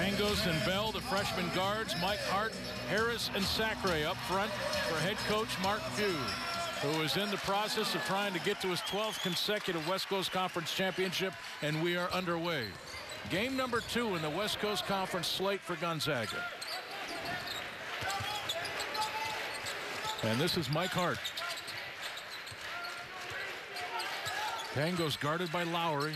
Pangos and Bell, the freshman guards. Mike Hart, Harris, and Sacre up front for head coach Mark Pugh, who is in the process of trying to get to his 12th consecutive West Coast Conference championship, and we are underway. Game number 2 in the West Coast Conference slate for Gonzaga. And this is Mike Hart. Pangos guarded by Lowry.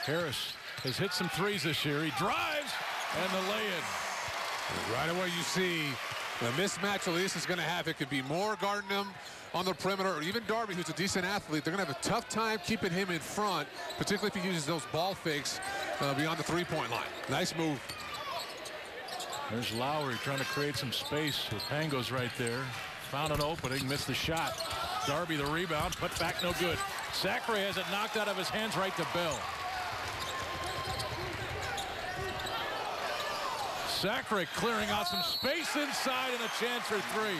Harris has hit some threes this year. He drives, and the lay-in. Right away you see the mismatch Elias is going to have. It could be Moore guarding him on the perimeter, or even Darby, who's a decent athlete. They're going to have a tough time keeping him in front, particularly if he uses those ball fakes beyond the three-point line. Nice move. There's Lowry trying to create some space with Pangos right there. Found an opening, missed the shot. Darby the rebound, put back, no good. Sacre has it knocked out of his hands right to Bell. Sacre clearing out some space inside and a chance for 3.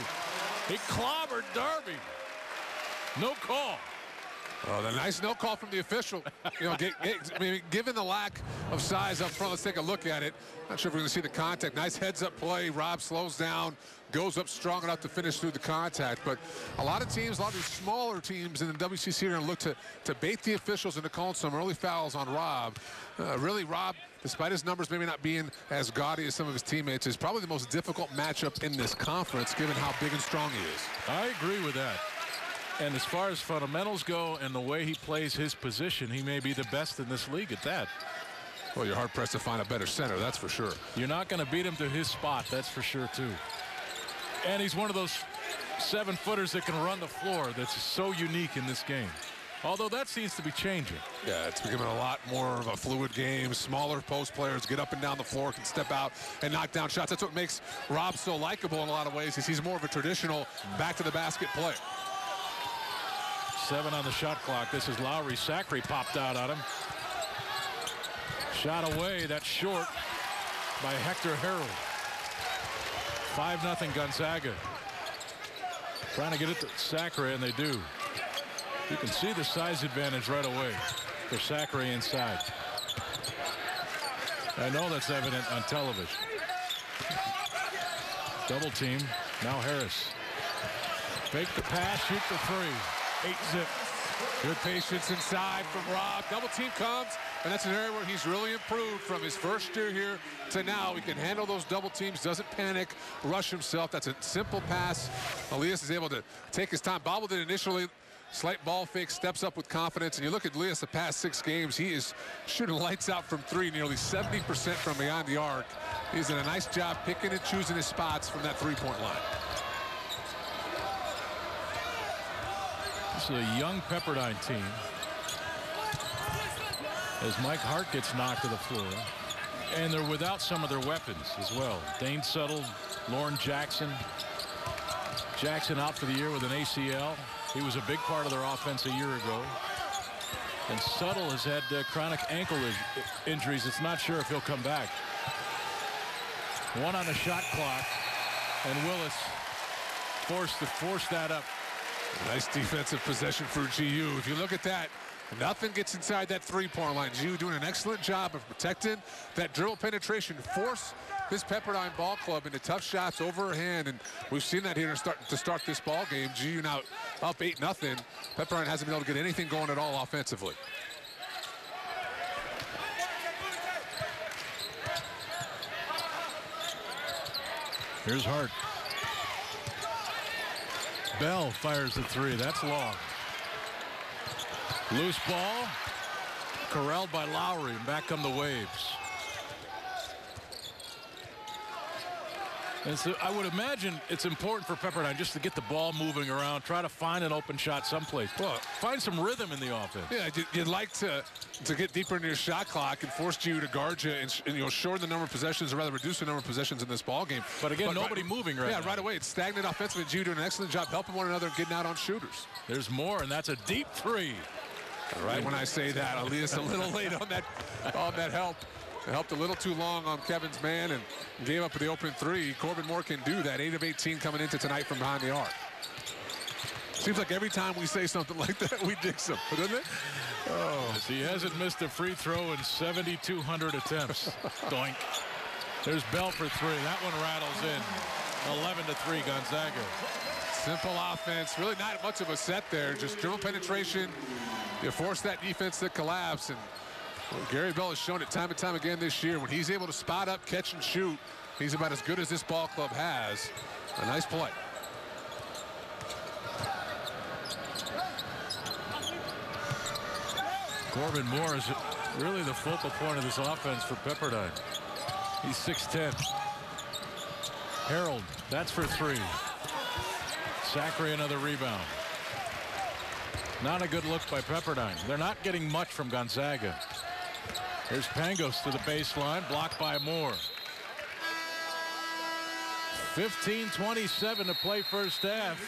He clobbered Darby. No call. Oh, the nice no call from the official. You know, I mean, given the lack of size up front, let's take a look at it. Not sure if we're going to see the contact. Nice heads-up play. Rob slows down, goes up strong enough to finish through the contact. But a lot of teams, a lot of these smaller teams in the WCC are going to look to bait the officials into calling some early fouls on Rob. Really, Rob, despite his numbers maybe not being as gaudy as some of his teammates, is probably the most difficult matchup in this conference, given how big and strong he is. I agree with that. And as far as fundamentals go and the way he plays his position, he may be the best in this league at that. Well, you're hard-pressed to find a better center, that's for sure. You're not going to beat him to his spot, that's for sure, too. And he's one of those 7-footers that can run the floor that's so unique in this game. Although that seems to be changing. Yeah, it's becoming a lot more of a fluid game. Smaller post players get up and down the floor, can step out and knock down shots. That's what makes Rob so likable in a lot of ways, is he's more of a traditional back-to-the-basket player. 7 on the shot clock. This is Lowry. Sacre popped out on him. Shot away. That's short by Hector Harrell. 5-0 Gonzaga. Trying to get it to Sacre, and they do. You can see the size advantage right away for Sacre inside. I know that's evident on television. Double team. Now Harris. Fake the pass, shoot the 3. 8-zip. Good patience inside from Rob. Double team comes, and that's an area where he's really improved from his first year here to now. He can handle those double teams, doesn't panic, rush himself. That's a simple pass. Elias is able to take his time. Bobbled it initially. Slight ball fake, steps up with confidence. And you look at Elias the past 6 games, he is shooting lights out from 3, nearly 70% from beyond the arc. He's done a nice job picking and choosing his spots from that 3-point line. This is a young Pepperdine team. As Mike Hart gets knocked to the floor. And they're without some of their weapons as well. Dane Suttle, Lauren Jackson. Jackson out for the year with an ACL. He was a big part of their offense a year ago. And Suttle has had chronic ankle injuries. It's not sure if he'll come back. 1 on the shot clock. And Willis forced to force that up. Nice defensive possession for GU. If you look at that, nothing gets inside that 3-point line. GU doing an excellent job of protecting that dribble penetration, force this Pepperdine ball club into tough shots overhand, and we've seen that here to start this ball game. GU now up 8-0. Pepperdine hasn't been able to get anything going at all offensively. Here's Hart. Bell fires the 3. That's long. Loose ball. Corralled by Lowry, and back come the Waves. And so I would imagine it's important for Pepperdine just to get the ball moving around, try to find an open shot someplace. Well, find some rhythm in the offense. Yeah, you'd like to get deeper into your shot clock and force you to guard you and you know, shorten the number of possessions, or rather reduce the number of possessions in this ball game. But again, nobody moving right now. Yeah, right away. It's stagnant offensively. GU doing an excellent job helping one another and getting out on shooters. There's more, and that's a deep 3. Right when I say that, Elias a little late on that help. It helped a little too long on Kevin's man and gave up the open 3. Corbin Moore can do that. 8 of 18 coming into tonight from behind the arc. Seems like every time we say something like that, we dig some, doesn't it? Oh, he hasn't missed a free throw in 7,200 attempts. Doink. There's Bell for three. That one rattles in. 11-3 Gonzaga. Simple offense. Really not much of a set there. Just dribble penetration. You force that defense to collapse. And Gary Bell has shown it time and time again this year. When he's able to spot up, catch, and shoot, he's about as good as this ball club has. A nice play. Corbin Moore is really the focal point of this offense for Pepperdine. He's 6'10". Harold, that's for three. Zachary, another rebound. Not a good look by Pepperdine. They're not getting much from Gonzaga. Here's Pangos to the baseline, blocked by Moore. 15:27 to play first half.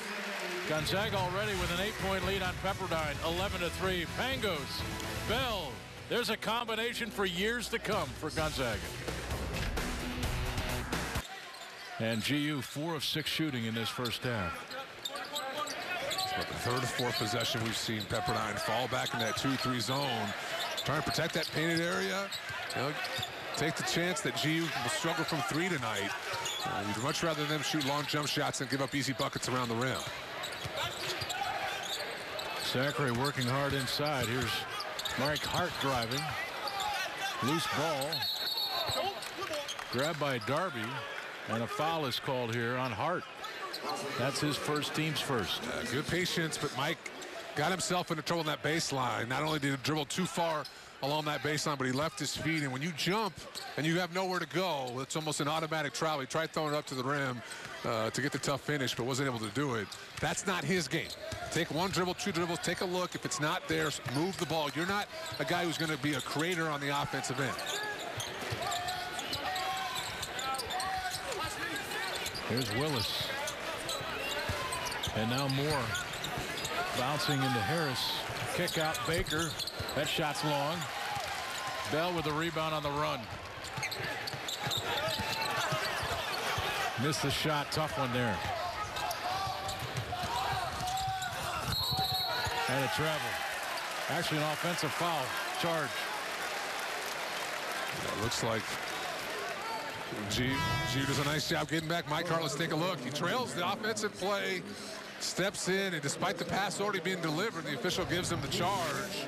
Gonzaga already with an 8-point lead on Pepperdine. 11-3. Pangos, Bell. There's a combination for years to come for Gonzaga. And GU 4 of 6 shooting in this first half. It's about the third or fourth possession we've seen Pepperdine fall back in that 2-3 zone. Trying to protect that painted area. You know, take the chance that GU will struggle from three tonight. We'd much rather them shoot long jump shots than give up easy buckets around the rim. Zachary working hard inside. Here's Mike Hart driving. Loose ball. Grabbed by Darby. And a foul is called here on Hart. That's his first, team's first. Good patience, but Mike got himself into trouble in that baseline. Not only did he dribble too far along that baseline, but he left his feet. And when you jump and you have nowhere to go, it's almost an automatic travel. He tried throwing it up to the rim to get the tough finish, but wasn't able to do it. That's not his game. Take one dribble, two dribbles, take a look. If it's not there, move the ball. You're not a guy who's going to be a creator on the offensive end. Here's Willis. And now Moore bouncing into Harris. Kick out Baker. That shot's long. Bell with a rebound on the run. Missed the shot. Tough one there. And a travel. Actually an offensive foul. Charge. It looks like G does a nice job getting back. Mike Hart, let's take a look. He trails the offensive play, steps in, and despite the pass already being delivered, the official gives him the charge.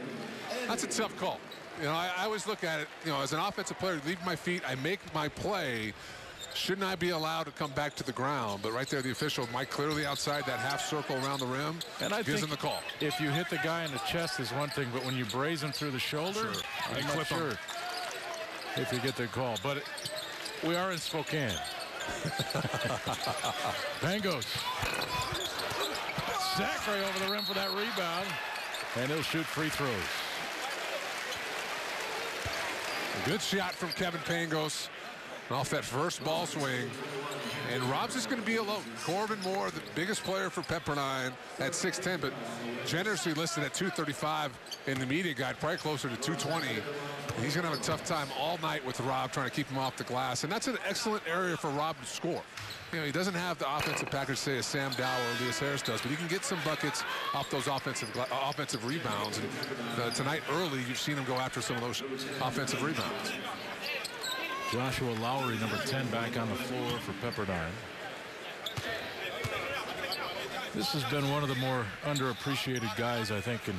That's a tough call. You know, I always look at it, you know, as an offensive player, leave my feet, I make my play. Shouldn't I be allowed to come back to the ground? But right there, the official, Mike clearly outside that half circle around the rim, and I gives him the call. If you hit the guy in the chest is one thing, but when you braze him through the shoulder, sure. I'm not sure if you get the call. But we are in Spokane. Pangos. Zachary over the rim for that rebound. And he'll shoot free throws. A good shot from Kevin Pangos off that first ball swing. And Rob's just going to be alone. Corbin Moore, the biggest player for Pepperdine at 6'10", but generously listed at 235 in the media guide, probably closer to 220. He's going to have a tough time all night with Rob trying to keep him off the glass. And that's an excellent area for Rob to score. You know, he doesn't have the offensive package, say, as Sam Dow or Elias Harris does, but he can get some buckets off those offensive rebounds. And tonight early, you've seen him go after some of those offensive rebounds. Joshua Lowry, number 10, back on the floor for Pepperdine. This has been one of the more underappreciated guys, I think, in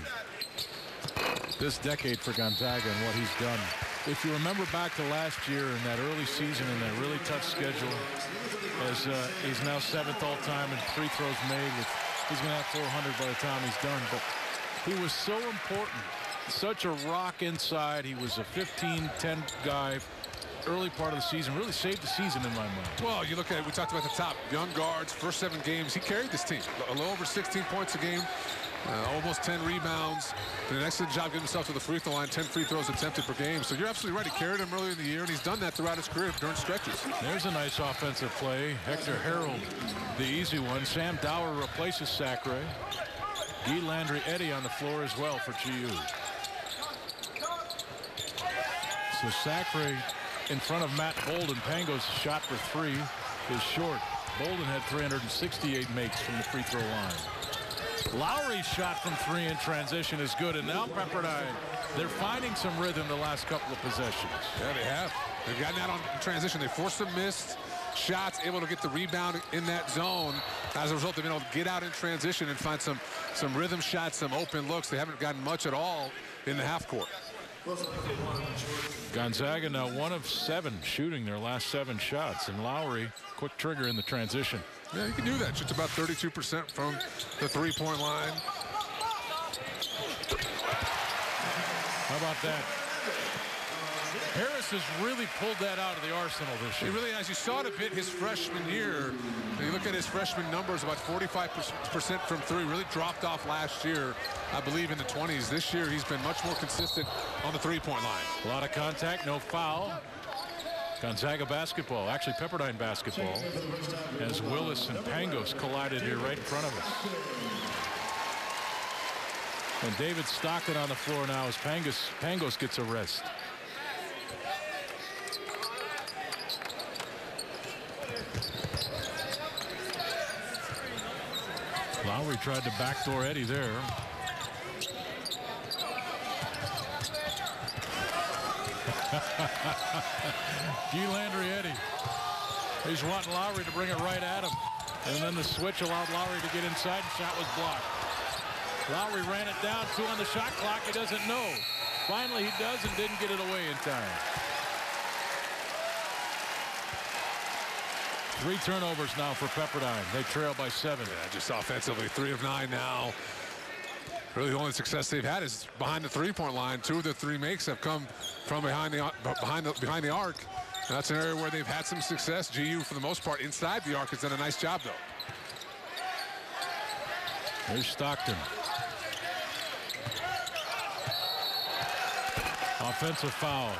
this decade for Gonzaga and what he's done. If you remember back to last year in that early season and that really tough schedule, as he's now 7th all-time in free throws made. He's going to have 400 by the time he's done. But he was so important, such a rock inside. He was a 15-10 guy. Early part of the season, really saved the season in my mind. Well, you look at it, we talked about the top young guards, first 7 games, he carried this team. A little over 16 points a game, almost 10 rebounds. Did an excellent job getting himself to the free throw line, 10 free throws attempted per game. So you're absolutely right, he carried him early in the year, and he's done that throughout his career during stretches. There's a nice offensive play. Hector Harold, the easy one. Sam Dower replaces Zachary. Guy Landry-Eddy on the floor as well for GU. So Zachary in front of Matt Bolden. Pangos' shot for 3 is short. Bolden had 368 makes from the free throw line. Lowry's shot from 3 in transition is good, and now Pepperdine, they're finding some rhythm the last couple of possessions. Yeah, they have. They've gotten that on transition. They forced some missed shots, able to get the rebound in that zone. As a result, they've been able to get out in transition and find some rhythm shots, some open looks. They haven't gotten much at all in the half court. Gonzaga now 1 of 7 shooting their last 7 shots, and Lowry, quick trigger in the transition. Yeah, you can do that. Shoots about 32% from the three-point line. How about that? Harris has really pulled that out of the arsenal this year. He really has. You saw it a bit his freshman year. You look at his freshman numbers, about 45% from 3. Really dropped off last year, I believe, in the 20s. This year, he's been much more consistent on the three-point line. A lot of contact, no foul. Gonzaga basketball, actually Pepperdine basketball, as Willis and Pangos collided here right in front of us. And David Stockton on the floor now as Pangos gets a rest. Lowry tried to backdoor Eddie there. Landry Eddie. He's wanting Lowry to bring it right at him. And then the switch allowed Lowry to get inside, and shot was blocked. Lowry ran it down, 2 on the shot clock. He doesn't know. Finally he does and didn't get it away in time. 3 turnovers now for Pepperdine. They trail by 7. Yeah, just offensively, 3 of 9 now. Really, the only success they've had is behind the three-point line. 2 of the 3 makes have come from behind the arc. And that's an area where they've had some success. GU, for the most part, inside the arc has done a nice job, though. Here's Stockton. Offensive foul.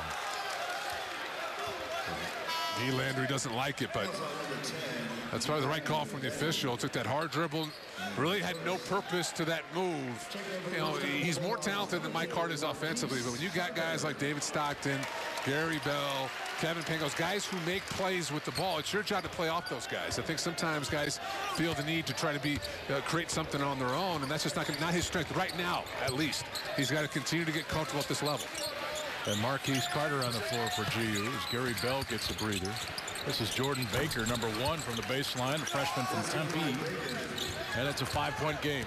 Landry doesn't like it, but that's probably the right call from the official. Took that hard dribble, really had no purpose to that move. You know, he's more talented than Mike Hart is offensively, but when you got guys like David Stockton, Gary Bell, Kevin Pangos, guys who make plays with the ball, it's your job to play off those guys. I think sometimes guys feel the need to try to be create something on their own, and that's just not his strength right now. At least he's got to continue to get comfortable at this level. And Marquise Carter on the floor for GU as Gary Bell gets a breather. This is Jordan Baker, number 1 from the baseline, a freshman from Tempe. And it's a 5-point game.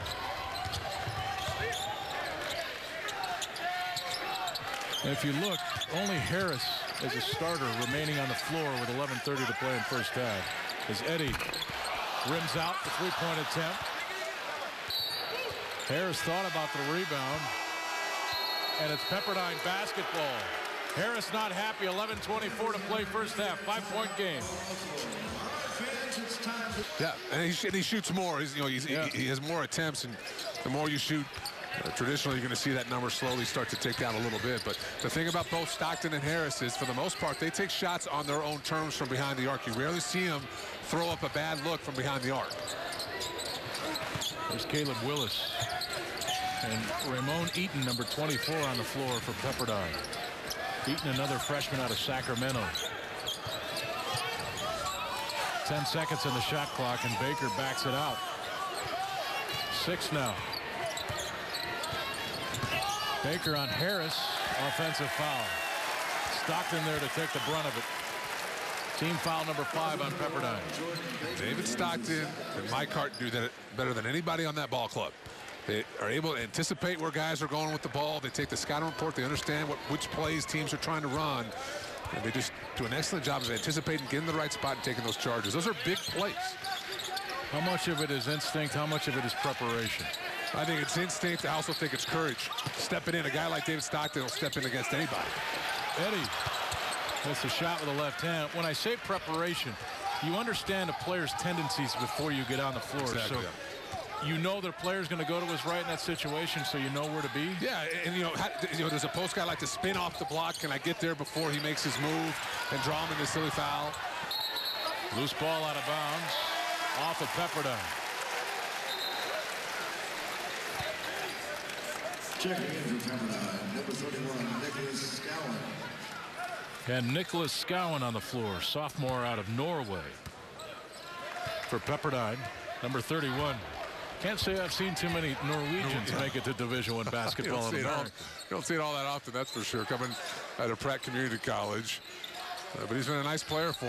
And if you look, only Harris is a starter remaining on the floor with 11:30 to play in first half. As Eddie rims out the 3-point attempt. Harris thought about the rebound. And it's Pepperdine basketball. Harris not happy. 11:24 to play first half. 5-point game. Yeah, and he shoots more. He has more attempts, and the more you shoot, traditionally you're going to see that number slowly start to take down a little bit. But the thing about both Stockton and Harris is, for the most part, they take shots on their own terms from behind the arc. You rarely see them throw up a bad look from behind the arc. There's Caleb Willis. And Ramon Eaton, number 24, on the floor for Pepperdine. Eaton, another freshman out of Sacramento. 10 seconds on the shot clock, and Baker backs it out. 6 now. Baker on Harris. Offensive foul. Stockton there to take the brunt of it. Team foul number 5 on Pepperdine. David Stockton and Mike Hart do that better than anybody on that ball club. They are able to anticipate where guys are going with the ball. They take the scouting report. They understand which plays teams are trying to run. And they just do an excellent job of anticipating, getting the right spot, and taking those charges. Those are big plays. How much of it is instinct? How much of it is preparation? I think it's instinct. I also think it's courage. Stepping in. A guy like David Stockton will step in against anybody. Eddie missed a shot with the left hand. When I say preparation, you understand a player's tendencies before you get on the floor. Exactly. So you know their player's going to go to his right in that situation, so you know where to be. Yeah, and there's a post guy like to spin off the block. Can I get there before he makes his move and draw him into a silly foul? Loose ball out of bounds off of Pepperdine. Checking in for Pepperdine, number 31, Nicholas Scowen. And Nicholas Scowen on the floor, sophomore out of Norway. For Pepperdine, number 31. Can't say I've seen too many Norwegians make it to Division I basketball in America. You don't see it all that often, that's for sure, coming out of Pratt Community College. But he's been a nice player for